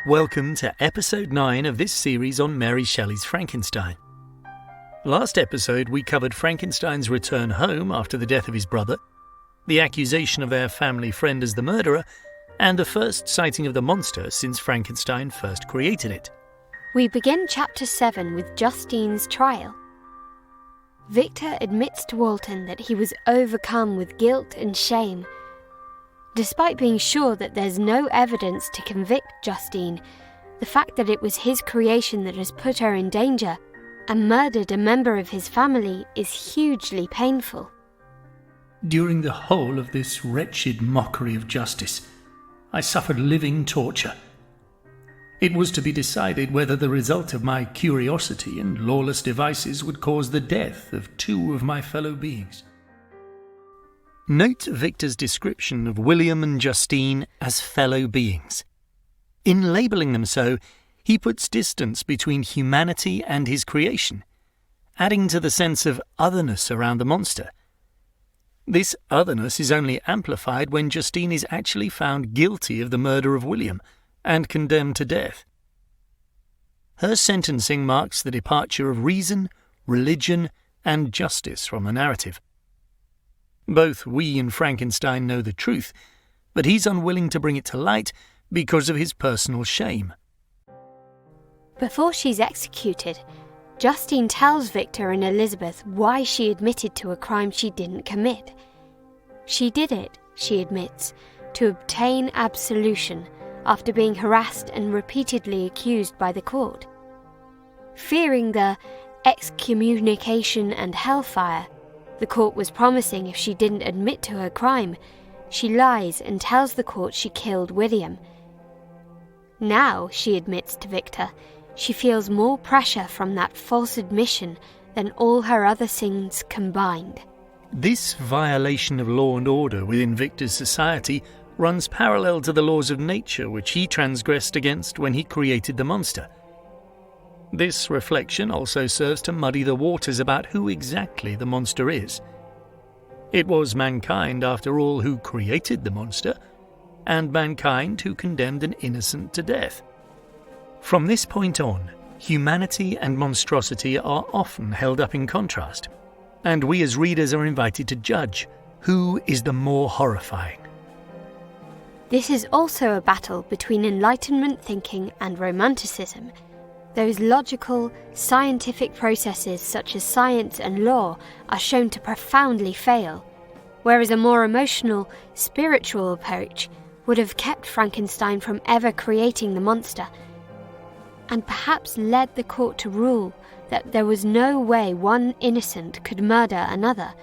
Welcome to Episode 9 of this series on Mary Shelley's Frankenstein. Last episode we covered Frankenstein's return home after the death of his brother, the accusation of their family friend as the murderer, and the first sighting of the monster since Frankenstein first created it. We begin Chapter 7 with Justine's trial. Victor admits to Walton that he was overcome with guilt and shame. Despite being sure that there's no evidence to convict Justine, the fact that it was his creation that has put her in danger and murdered a member of his family is hugely painful. During the whole of this wretched mockery of justice, I suffered living torture. It was to be decided whether the result of my curiosity and lawless devices would cause the death of two of my fellow beings. Note Victor's description of William and Justine as fellow beings. In labelling them so, he puts distance between humanity and his creation, adding to the sense of otherness around the monster. This otherness is only amplified when Justine is actually found guilty of the murder of William and condemned to death. Her sentencing marks the departure of reason, religion, and justice from the narrative. Both we and Frankenstein know the truth, but he's unwilling to bring it to light because of his personal shame. Before she's executed, Justine tells Victor and Elizabeth why she admitted to a crime she didn't commit. She did it, she admits, to obtain absolution after being harassed and repeatedly accused by the court. Fearing the excommunication and hellfire the court was promising if she didn't admit to her crime, she lies and tells the court she killed William. Now, she admits to Victor, she feels more pressure from that false admission than all her other sins combined. This violation of law and order within Victor's society runs parallel to the laws of nature which he transgressed against when he created the monster. This reflection also serves to muddy the waters about who exactly the monster is. It was mankind, after all, who created the monster, and mankind who condemned an innocent to death. From this point on, humanity and monstrosity are often held up in contrast, and we as readers are invited to judge who is the more horrifying. This is also a battle between Enlightenment thinking and Romanticism. Those logical, scientific processes such as science and law are shown to profoundly fail, whereas a more emotional, spiritual approach would have kept Frankenstein from ever creating the monster, and perhaps led the court to rule that there was no way one innocent could murder another,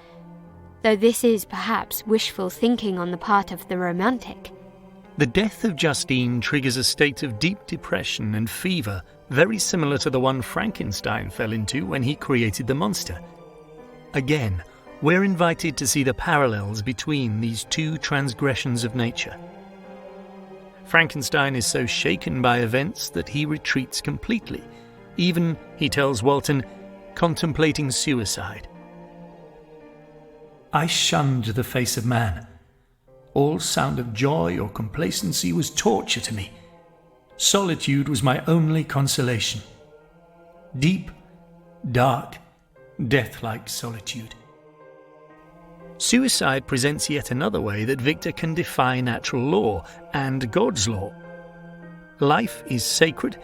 though this is perhaps wishful thinking on the part of the romantic. The death of Justine triggers a state of deep depression and fever very similar to the one Frankenstein fell into when he created the monster. Again, we're invited to see the parallels between these two transgressions of nature. Frankenstein is so shaken by events that he retreats completely, even, he tells Walton, contemplating suicide. I shunned the face of man. All sound of joy or complacency was torture to me. Solitude was my only consolation. Deep, dark, death-like solitude. Suicide presents yet another way that Victor can defy natural law and God's law. Life is sacred,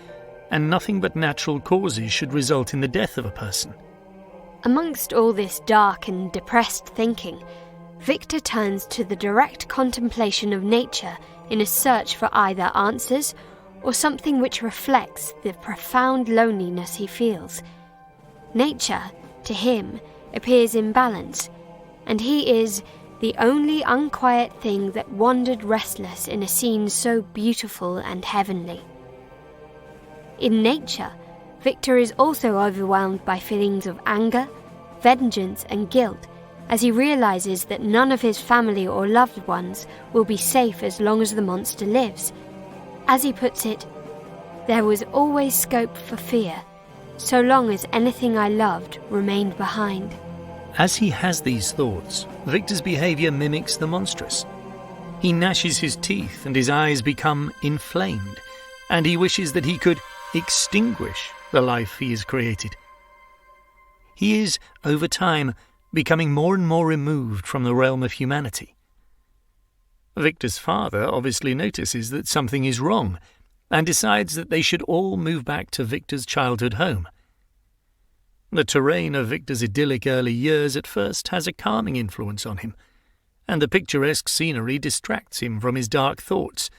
and nothing but natural causes should result in the death of a person. Amongst all this dark and depressed thinking, Victor turns to the direct contemplation of nature in a search for either answers or something which reflects the profound loneliness he feels. Nature, to him, appears in balance, and he is the only unquiet thing that wandered restless in a scene so beautiful and heavenly. In nature, Victor is also overwhelmed by feelings of anger, vengeance, and guilt, as he realizes that none of his family or loved ones will be safe as long as the monster lives. As he puts it, there was always scope for fear, so long as anything I loved remained behind. As he has these thoughts, Victor's behaviour mimics the monstrous. He gnashes his teeth and his eyes become inflamed, and he wishes that he could extinguish the life he has created. He is, over time, becoming more and more removed from the realm of humanity. Victor's father obviously notices that something is wrong and decides that they should all move back to Victor's childhood home. The terrain of Victor's idyllic early years at first has a calming influence on him, and the picturesque scenery distracts him from his dark thoughts,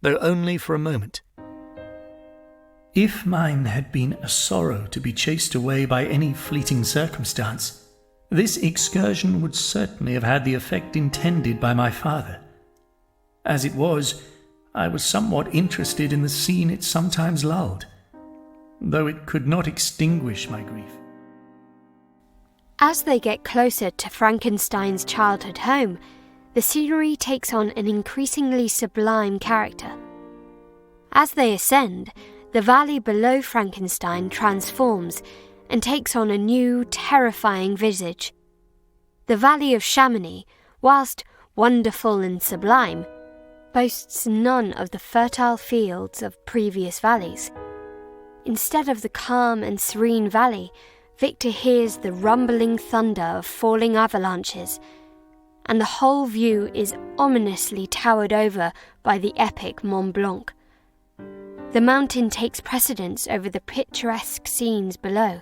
though only for a moment. If mine had been a sorrow to be chased away by any fleeting circumstance, this excursion would certainly have had the effect intended by my father. As it was, I was somewhat interested in the scene it sometimes lulled, though it could not extinguish my grief. As they get closer to Frankenstein's childhood home, the scenery takes on an increasingly sublime character. As they ascend, the valley below Frankenstein transforms and takes on a new, terrifying visage. The valley of Chamonix, whilst wonderful and sublime, boasts none of the fertile fields of previous valleys. Instead of the calm and serene valley, Victor hears the rumbling thunder of falling avalanches, and the whole view is ominously towered over by the epic Mont Blanc. The mountain takes precedence over the picturesque scenes below,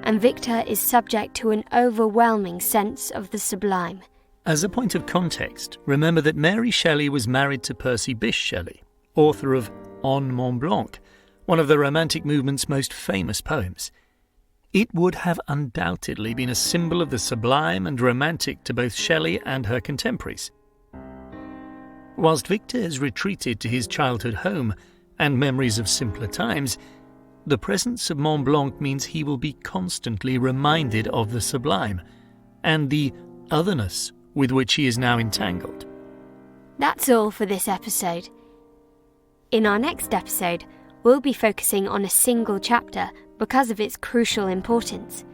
and Victor is subject to an overwhelming sense of the sublime. As a point of context, remember that Mary Shelley was married to Percy Bysshe Shelley, author of On Mont Blanc, one of the Romantic movement's most famous poems. It would have undoubtedly been a symbol of the sublime and romantic to both Shelley and her contemporaries. Whilst Victor has retreated to his childhood home and memories of simpler times, the presence of Mont Blanc means he will be constantly reminded of the sublime and the otherness with which he is now entangled. That's all for this episode. In our next episode, we'll be focusing on a single chapter because of its crucial importance.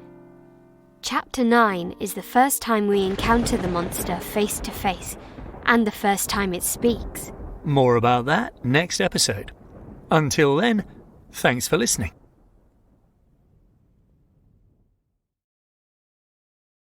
Chapter 9 is the first time we encounter the monster face to face, and the first time it speaks. More about that next episode. Until then, thanks for listening.